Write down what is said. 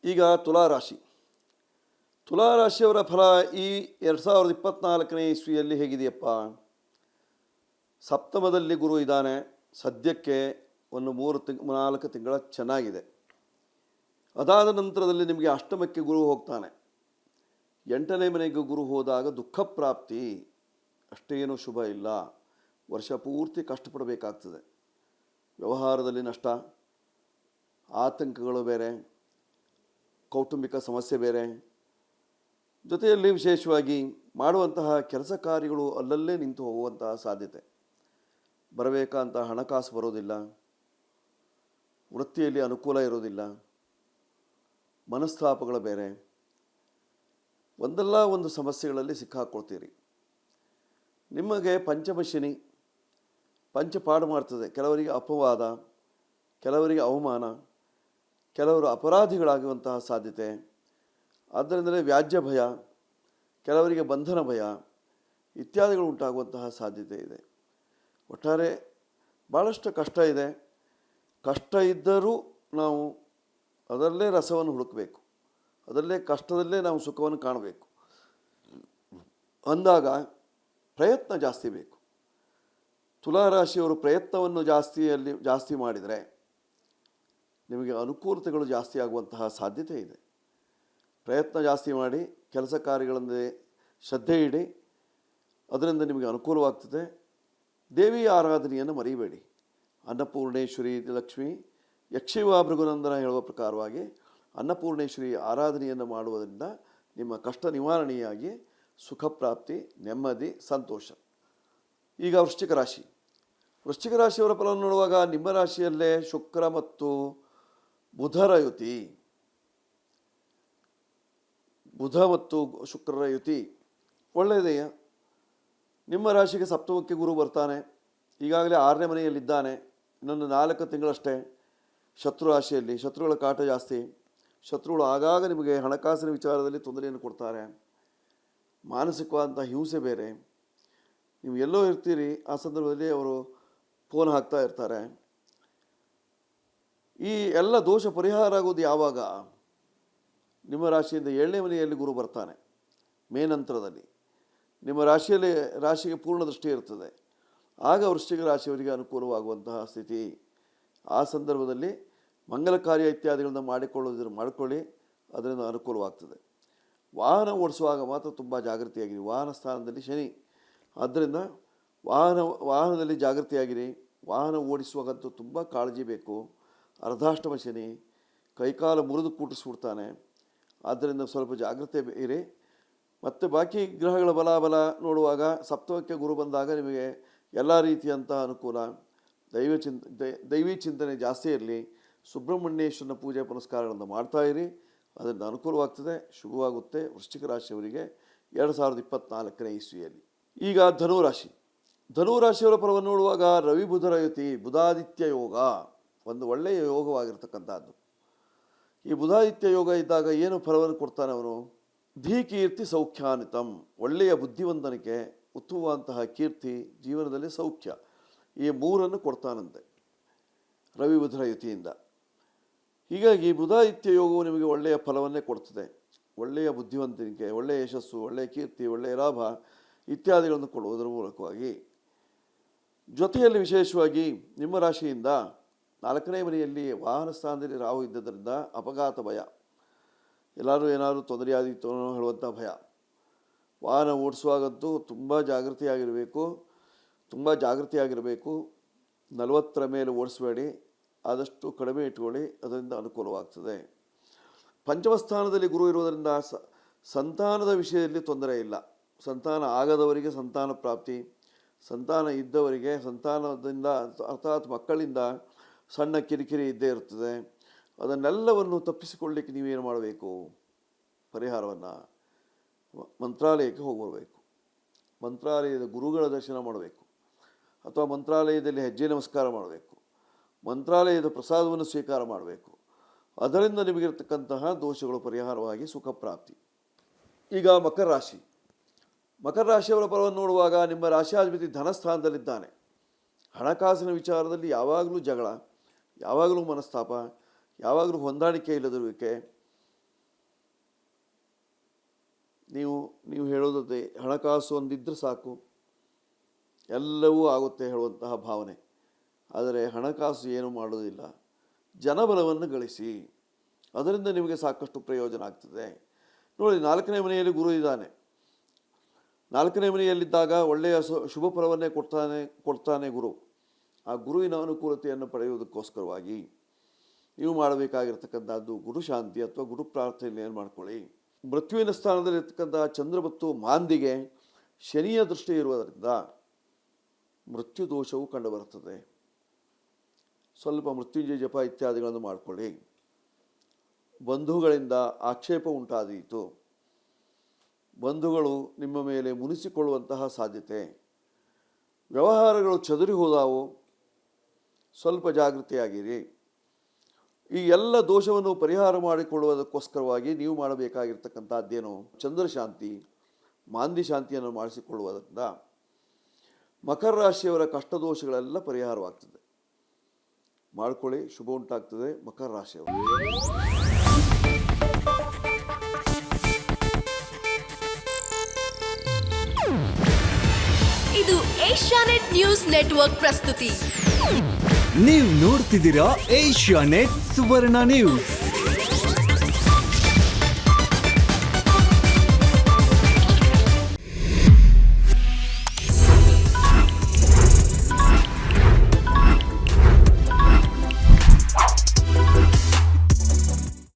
ಈಗ ತುಲಾರಾಶಿ ತುಲಾರಾಶಿಯವರ ಫಲ ಈ 2024ನೇ ಇಸ್ವಿಯಲ್ಲಿ ಹೇಗಿದೆಯಪ್ಪ? ಸಪ್ತಮದಲ್ಲಿ ಗುರು ಇದ್ದಾನೆ. ಸದ್ಯಕ್ಕೆ ಒಂದು 4 ತಿಂಗಳ ಚೆನ್ನಾಗಿದೆ. ಅದಾದ ನಂತರದಲ್ಲಿ ನಿಮಗೆ ಅಷ್ಟಮಕ್ಕೆ ಗುರು ಹೋಗ್ತಾನೆ. 8ನೇ ಮನೆಗೆ ಗುರು ಹೋದಾಗ ದುಃಖ ಪ್ರಾಪ್ತಿ, ಅಷ್ಟೇನೂ ಶುಭ ಇಲ್ಲ. ವರ್ಷ ಪೂರ್ತಿ ಕಷ್ಟಪಡಬೇಕಾಗ್ತದೆ. ವ್ಯವಹಾರದಲ್ಲಿ ನಷ್ಟ, ಆತಂಕಗಳು ಬೇರೆ, ಕೌಟುಂಬಿಕ ಸಮಸ್ಯೆ ಬೇರೆ, ಜೊತೆಯಲ್ಲಿ ವಿಶೇಷವಾಗಿ ಮಾಡುವಂತಹ ಕೆಲಸ ಕಾರ್ಯಗಳು ಅಲ್ಲಲ್ಲೇ ನಿಂತು ಹೋಗುವಂತಹ ಸಾಧ್ಯತೆ, ಬರಬೇಕಂತ ಹಣಕಾಸು ಬರೋದಿಲ್ಲ, ವೃತ್ತಿಯಲ್ಲಿ ಅನುಕೂಲ ಇರೋದಿಲ್ಲ, ಮನಸ್ತಾಪಗಳು ಬೇರೆ, ಒಂದಲ್ಲ ಒಂದು ಸಮಸ್ಯೆಗಳಲ್ಲಿ ಸಿಕ್ಕಾಕೊಳ್ತೀರಿ. ನಿಮಗೆ ಪಂಚಮಶನಿ ಪಂಚಪಾಡು ಮಾಡ್ತದೆ. ಕೆಲವರಿಗೆ ಅಪವಾದ, ಕೆಲವರಿಗೆ ಅವಮಾನ, ಕೆಲವರು ಅಪರಾಧಿಗಳಾಗುವಂತಹ ಸಾಧ್ಯತೆ. ಆದ್ದರಿಂದಲೇ ವ್ಯಾಜ್ಯ ಭಯ, ಕೆಲವರಿಗೆ ಬಂಧನ ಭಯ ಇತ್ಯಾದಿಗಳು ಉಂಟಾಗುವಂತಹ ಸಾಧ್ಯತೆ ಇದೆ. ಒಟ್ಟಾರೆ ಭಾಳಷ್ಟು ಕಷ್ಟ ಇದೆ. ಕಷ್ಟ ಇದ್ದರೂ ನಾವು ಅದರಲ್ಲೇ ರಸವನ್ನು ಹುಡುಕಬೇಕು, ಅದರಲ್ಲೇ ಕಷ್ಟದಲ್ಲೇ ನಾವು ಸುಖವನ್ನು ಕಾಣಬೇಕು. ಅಂದಾಗ ಪ್ರಯತ್ನ ಜಾಸ್ತಿ ಬೇಕು. ತುಲಾರಾಶಿಯವರು ಪ್ರಯತ್ನವನ್ನು ಜಾಸ್ತಿ ಮಾಡಿದರೆ ನಿಮಗೆ ಅನುಕೂಲತೆಗಳು ಜಾಸ್ತಿ ಆಗುವಂತಹ ಸಾಧ್ಯತೆ ಇದೆ. ಪ್ರಯತ್ನ ಜಾಸ್ತಿ ಮಾಡಿ ಕೆಲಸ ಕಾರ್ಯಗಳಲ್ಲಿ ಶ್ರದ್ಧೆ ಇಡಿ, ಅದರಿಂದ ನಿಮಗೆ ಅನುಕೂಲವಾಗ್ತದೆ. ದೇವಿಯ ಆರಾಧನೆಯನ್ನು ಮರಿಬೇಡಿ. ಅನ್ನಪೂರ್ಣೇಶ್ವರಿ ಲಕ್ಷ್ಮಿ ಯಕ್ಷಿವಾ ಭೃಗುನಂದನ ಹೇಳುವ ಪ್ರಕಾರವಾಗಿ ಅನ್ನಪೂರ್ಣೇಶ್ವರಿ ಆರಾಧನೆಯನ್ನು ಮಾಡುವುದರಿಂದ ನಿಮ್ಮ ಕಷ್ಟ ನಿವಾರಣೆಯಾಗಿ ಸುಖ ಪ್ರಾಪ್ತಿ, ನೆಮ್ಮದಿ, ಸಂತೋಷ. ಈಗ ವೃಶ್ಚಿಕ ರಾಶಿ. ವೃಶ್ಚಿಕ ರಾಶಿಯವರ ಫಲವನ್ನು ನೋಡುವಾಗ ನಿಮ್ಮ ರಾಶಿಯಲ್ಲೇ ಶುಕ್ರ ಮತ್ತು ಬುಧರ ಯುತಿ, ಬುಧ ಮತ್ತು ಶುಕ್ರರ ಯುತಿ ಒಳ್ಳೆಯದೆಯಾ? ನಿಮ್ಮ ರಾಶಿಗೆ ಸಪ್ತಮಕ್ಕೆ ಗುರು ಬರ್ತಾನೆ. ಈಗಾಗಲೇ 6ನೇ ಮನೆಯಲ್ಲಿದ್ದಾನೆ. ಇನ್ನೊಂದು 4 ತಿಂಗಳಷ್ಟೇ ಶತ್ರು ರಾಶಿಯಲ್ಲಿ. ಶತ್ರುಗಳ ಕಾಟ ಜಾಸ್ತಿ. ಶತ್ರುಗಳು ಆಗಾಗ ನಿಮಗೆ ಹಣಕಾಸಿನ ವಿಚಾರದಲ್ಲಿ ತೊಂದರೆಯನ್ನು ಕೊಡ್ತಾರೆ. ಮಾನಸಿಕವಾದಂಥ ಹಿಂಸೆ ಬೇರೆ. ನೀವು ಎಲ್ಲೋ ಇರ್ತೀರಿ, ಆ ಸಂದರ್ಭದಲ್ಲಿ ಅವರು ಫೋನ್ ಹಾಕ್ತಾ ಇರ್ತಾರೆ. ಈ ಎಲ್ಲ ದೋಷ ಪರಿಹಾರ ಆಗೋದು ಯಾವಾಗ? ನಿಮ್ಮ ರಾಶಿಯಿಂದ 7ನೇ ಮನೆಯಲ್ಲಿ ಗುರು ಬರ್ತಾನೆ. ಮೇ ನಂತರದಲ್ಲಿ ನಿಮ್ಮ ರಾಶಿಗೆ ಪೂರ್ಣ ದೃಷ್ಟಿ ಇರ್ತದೆ. ಆಗ ವೃಶ್ಚಿಕ ರಾಶಿಯವರಿಗೆ ಅನುಕೂಲವಾಗುವಂತಹ ಸ್ಥಿತಿ. ಆ ಸಂದರ್ಭದಲ್ಲಿ ಮಂಗಲ ಕಾರ್ಯ ಇತ್ಯಾದಿಗಳನ್ನು ಮಾಡಿಕೊಳ್ಳಿ, ಅದರಿಂದ ಅನುಕೂಲವಾಗ್ತದೆ. ವಾಹನ ಓಡಿಸುವಾಗ ಮಾತ್ರ ತುಂಬ ಜಾಗೃತಿಯಾಗಿರಿ. ವಾಹನ ಸ್ಥಾನದಲ್ಲಿ ಶನಿ, ಆದ್ದರಿಂದ ವಾಹನದಲ್ಲಿ ಜಾಗೃತಿಯಾಗಿರಿ. ವಾಹನ ಓಡಿಸುವಾಗಂತೂ ತುಂಬ ಕಾಳಜಿ ಬೇಕು. ಅರ್ಧಾಷ್ಟಮ ಶನಿ, ಕೈಕಾಲು ಮುರಿದು ಕೂಟಿಸ್ಬಿಡ್ತಾನೆ. ಆದ್ದರಿಂದ ಸ್ವಲ್ಪ ಜಾಗ್ರತೆ ಇರಿ. ಮತ್ತು ಬಾಕಿ ಗ್ರಹಗಳ ಬಲಾಬಲ ನೋಡುವಾಗ ಸಪ್ತಮಕ್ಕೆ ಗುರು ಬಂದಾಗ ನಿಮಗೆ ಎಲ್ಲ ರೀತಿಯಂಥ ಅನುಕೂಲ. ದೈವಿ ಚಿಂತನೆ ಜಾಸ್ತಿ ಇರಲಿ. ಸುಬ್ರಹ್ಮಣ್ಯೇಶ್ವರನ ಪೂಜೆ ಪುನಸ್ಕಾರಗಳನ್ನು ಮಾಡ್ತಾಯಿರಿ, ಅದರಿಂದ ಅನುಕೂಲವಾಗ್ತದೆ, ಶುಭವಾಗುತ್ತೆ ವೃಶ್ಚಿಕ ರಾಶಿಯವರಿಗೆ 2024ನೇ ಇಸ್ವಿಯಲ್ಲಿ. ಈಗ ಧನುರಾಶಿ. ಧನುರಾಶಿಯವರ ಫಲವನ್ನು ನೋಡುವಾಗ ರವಿ ಬುಧರ ಯುತಿ, ಬುಧಾದಿತ್ಯ ಯೋಗ ಒಂದು ಒಳ್ಳೆಯ ಯೋಗವಾಗಿರ್ತಕ್ಕಂಥದ್ದು. ಈ ಬುಧಾದಿತ್ಯ ಯೋಗ ಇದ್ದಾಗ ಏನು ಫಲವನ್ನು ಕೊಡ್ತಾನೆ ಅವನು? ಧೀ ಕೀರ್ತಿ ಸೌಖ್ಯಾನಿತಂ, ಒಳ್ಳೆಯ ಬುದ್ಧಿವಂತನಿಕೆ, ಉತ್ತಮವಾದಂತಹ ಕೀರ್ತಿ, ಜೀವನದಲ್ಲಿ ಸೌಖ್ಯ, ಈ 3 ಕೊಡ್ತಾನಂತೆ ರವಿ ಬುಧರ ಯುತಿಯಿಂದ. ಹೀಗಾಗಿ ಬುಧಾದಿತ್ಯ ಯೋಗವು ನಿಮಗೆ ಒಳ್ಳೆಯ ಫಲವನ್ನೇ ಕೊಡ್ತದೆ. ಒಳ್ಳೆಯ ಬುದ್ಧಿವಂತಿಕೆ, ಒಳ್ಳೆಯ ಯಶಸ್ಸು, ಒಳ್ಳೆಯ ಕೀರ್ತಿ, ಒಳ್ಳೆಯ ಲಾಭ ಇತ್ಯಾದಿಗಳನ್ನು ಕೊಡುವುದರ ಮೂಲಕವಾಗಿ, ಜೊತೆಯಲ್ಲಿ ವಿಶೇಷವಾಗಿ ನಿಮ್ಮ ರಾಶಿಯಿಂದ 4ನೇ ಮನೆಯಲ್ಲಿ ವಾಹನ ಸ್ಥಾನದಲ್ಲಿ ರಾಹು ಇದ್ದದರಿಂದ ಅಪಘಾತ ಭಯ, ಎಲ್ಲರೂ ಏನಾದರೂ ತೊಂದರೆಯಾದಿತ್ತು ಅನ್ನೋ ಹೇಳುವಂಥ ಭಯ. ವಾಹನ ಓಡಿಸುವಾಗಂತೂ ತುಂಬ ಜಾಗೃತಿಯಾಗಿರಬೇಕು. 40ರ ಮೇಲೆ ಓಡಿಸಬೇಡಿ, ಆದಷ್ಟು ಕಡಿಮೆ ಇಟ್ಕೊಳ್ಳಿ, ಅದರಿಂದ ಅನುಕೂಲವಾಗ್ತದೆ. ಪಂಚಮ ಸ್ಥಾನದಲ್ಲಿ ಗುರು ಇರುವುದರಿಂದ ಸಂತಾನದ ವಿಷಯದಲ್ಲಿ ತೊಂದರೆ ಇಲ್ಲ. ಸಂತಾನ ಆಗದವರಿಗೆ ಸಂತಾನ ಪ್ರಾಪ್ತಿ, ಸಂತಾನ ಇದ್ದವರಿಗೆ ಸಂತಾನದಿಂದ ಅರ್ಥಾತ್ ಮಕ್ಕಳಿಂದ ಸಣ್ಣ ಕಿರಿಕಿರಿ ಇದ್ದೇ ಇರ್ತದೆ. ಅದನ್ನೆಲ್ಲವನ್ನು ತಪ್ಪಿಸಿಕೊಳ್ಳಲಿಕ್ಕೆ ನೀವೇನು ಮಾಡಬೇಕು? ಪರಿಹಾರವನ್ನು ಮಂತ್ರಾಲಯಕ್ಕೆ ಹೋಗಬೇಕು. ಮಂತ್ರಾಲಯದ ಗುರುಗಳ ದರ್ಶನ ಮಾಡಬೇಕು, ಅಥವಾ ಮಂತ್ರಾಲಯದಲ್ಲಿ ಹೆಜ್ಜೆ ನಮಸ್ಕಾರ ಮಾಡಬೇಕು, ಮಂತ್ರಾಲಯದ ಪ್ರಸಾದವನ್ನು ಸ್ವೀಕಾರ ಮಾಡಬೇಕು. ಅದರಿಂದ ನಿಮಗಿರ್ತಕ್ಕಂತಹ ದೋಷಗಳು ಪರಿಹಾರವಾಗಿ ಸುಖ ಪ್ರಾಪ್ತಿ. ಈಗ ಮಕರ ರಾಶಿ. ಮಕರ ರಾಶಿಯವರ ಫಲವನ್ನು ನೋಡುವಾಗ ನಿಮ್ಮ ರಾಶಿಯಾಧಿಪತಿ ಧನಸ್ಥಾನದಲ್ಲಿದ್ದಾನೆ. ಹಣಕಾಸಿನ ವಿಚಾರದಲ್ಲಿ ಯಾವಾಗಲೂ ಜಗಳ, ಯಾವಾಗಲೂ ಮನಸ್ತಾಪ, ಯಾವಾಗಲೂ ಹೊಂದಾಣಿಕೆ ಇಲ್ಲದಿರುವಿಕೆ, ನೀವು ಹೇಳೋದೇ ಹಣಕಾಸು ಒಂದಿದ್ದರೆ ಸಾಕು, ಎಲ್ಲವೂ ಆಗುತ್ತೆ ಹೇಳುವಂತಹ ಭಾವನೆ. ಆದರೆ ಹಣಕಾಸು ಏನು ಮಾಡೋದಿಲ್ಲ. ಜನಬಲವನ್ನು ಗಳಿಸಿ, ಅದರಿಂದ ನಿಮಗೆ ಸಾಕಷ್ಟು ಪ್ರಯೋಜನ ಆಗ್ತದೆ. ನೋಡಿ, 4ನೇ ಮನೆಯಲ್ಲಿ ಗುರು ಇದ್ದಾನೆ. 4ನೇ ಮನೆಯಲ್ಲಿದ್ದಾಗ ಒಳ್ಳೆಯ ಶುಭ ಫಲವನ್ನೇ ಕೊಡ್ತಾನೆ ಗುರು. ಆ ಗುರುವಿನ ಅನುಕೂಲತೆಯನ್ನು ಪಡೆಯುವುದಕ್ಕೋಸ್ಕರವಾಗಿ ನೀವು ಮಾಡಬೇಕಾಗಿರ್ತಕ್ಕಂಥದ್ದು ಗುರು ಶಾಂತಿ ಅಥವಾ ಗುರು ಪ್ರಾರ್ಥನೆಯನ್ನು ಮಾಡ್ಕೊಳ್ಳಿ. ಮೃತ್ಯುವಿನ ಸ್ಥಾನದಲ್ಲಿರ್ತಕ್ಕಂಥ ಚಂದ್ರ ಮತ್ತು ಮಾಂದಿಗೆ ಶನಿಯ ದೃಷ್ಟಿ ಇರುವುದರಿಂದ ಮೃತ್ಯು ದೋಷವು ಕಂಡುಬರುತ್ತದೆ. ಸ್ವಲ್ಪ ಮೃತ್ಯುಂಜಯ ಜಪ ಇತ್ಯಾದಿಗಳನ್ನು ಮಾಡಿಕೊಳ್ಳಿ. ಬಂಧುಗಳಿಂದ ಆಕ್ಷೇಪ ಉಂಟಾದೀತು. ಬಂಧುಗಳು ನಿಮ್ಮ ಮೇಲೆ ಮುನಿಸಿಕೊಳ್ಳುವಂತಹ ಸಾಧ್ಯತೆ. ವ್ಯವಹಾರಗಳು ಚದುರಿ ಹೋದವು, ಸ್ವಲ್ಪ ಜಾಗೃತಿಯಾಗಿರಿ. ಈ ಎಲ್ಲ ದೋಷವನ್ನು ಪರಿಹಾರ ಮಾಡಿಕೊಳ್ಳುವುದಕ್ಕೋಸ್ಕರವಾಗಿ ನೀವು ಮಾಡಬೇಕಾಗಿರ್ತಕ್ಕಂಥದ್ದೇನು, ಚಂದ್ರ ಶಾಂತಿ, ಮಾಂದಿ ಶಾಂತಿಯನ್ನು ಮಾಡಿಸಿಕೊಳ್ಳುವುದರಿಂದ ಮಕರ ರಾಶಿಯವರ ಕಷ್ಟ ದೋಷಗಳೆಲ್ಲ ಪರಿಹಾರವಾಗ್ತದೆ. ಮಾಡಿಕೊಳ್ಳಿ, ಶುಭ ಉಂಟಾಗ್ತದೆ ಮಕರ ರಾಶಿಯವರು. ಇದು ಏಷ್ಯಾನೆಟ್ ನ್ಯೂಸ್ ನೆಟ್ವರ್ಕ್ ಪ್ರಸ್ತುತಿ. ನೀವು ನೋಡ್ತಿದ್ದೀರಾ ಏಷ್ಯಾನೆಟ್ ಸುವರ್ಣ ನ್ಯೂಸ್.